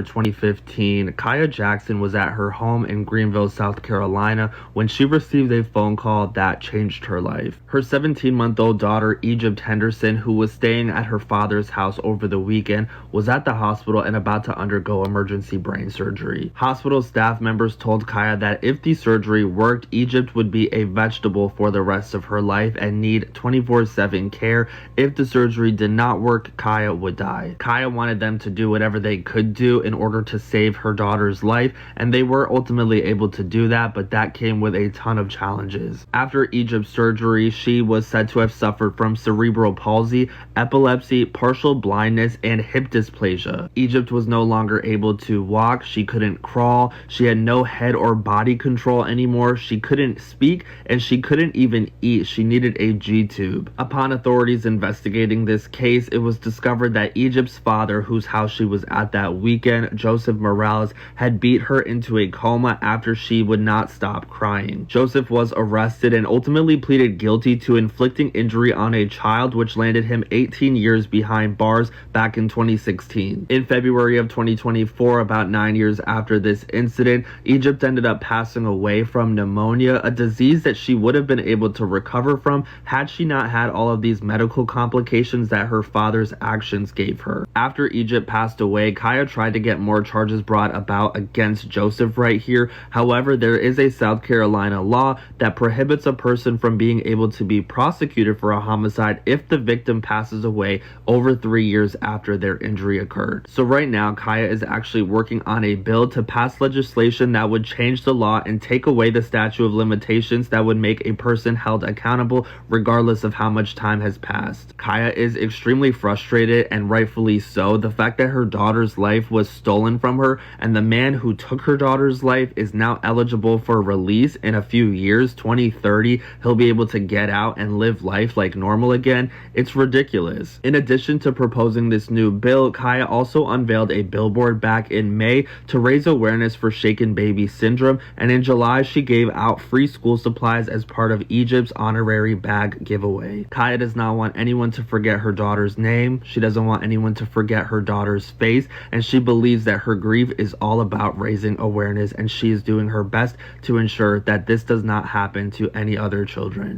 2015, Kaya Jackson was at her home in Greenville, South Carolina, when she received a phone call that changed her life. Her 17-month-old daughter, Egypt Henderson, who was staying at her father's house over the weekend, was at the hospital and about to undergo emergency brain surgery. Hospital staff members told Kaya that if the surgery worked, Egypt would be a vegetable for the rest of her life and need 24/7 care. If the surgery did not work, Kaya would die. Kaya wanted them to do whatever they could do in order to save her daughter's life, and they were ultimately able to do that, but that came with a ton of challenges. After Egypt's surgery, she was said to have suffered from cerebral palsy, epilepsy, partial blindness, and hip dysplasia. Egypt was no longer able to walk, she couldn't crawl, she had no head or body control anymore, she couldn't speak, and she couldn't even eat. She needed a G-tube. Upon authorities investigating this case, it was discovered that Egypt's father, whose house she was at that weekend, Joseph Morales, had beat her into a coma after she would not stop crying. Joseph was arrested and ultimately pleaded guilty to inflicting injury on a child, which landed him 18 years behind bars back in 2016. In February of 2024, about 9 years after this incident, Egypt ended up passing away from pneumonia, a disease that she would have been able to recover from had she not had all of these medical complications that her father's actions gave her. After Egypt passed away, Kaya tried to get more charges brought about against Joseph right here. However, there is a South Carolina law that prohibits a person from being able to be prosecuted for a homicide if the victim passes away over 3 years after their injury occurred. So right now, Kaya is actually working on a bill to pass legislation that would change the law and take away the statute of limitations that would make a person held accountable regardless of how much time has passed. Kaya is extremely frustrated, and rightfully so. The fact that her daughter's life was stolen from her, and the man who took her daughter's life is now eligible for release in a few years, 2030, he'll be able to get out and live life like normal again. It's ridiculous. In addition to proposing this new bill, Kaya also unveiled a billboard back in May to raise awareness for shaken baby syndrome, and in July she gave out free school supplies as part of Egypt's honorary bag giveaway. Kaya does not want anyone to forget her daughter's name, she doesn't want anyone to forget her daughter's face, and she believes that her grief is all about raising awareness, and she is doing her best to ensure that this does not happen to any other children.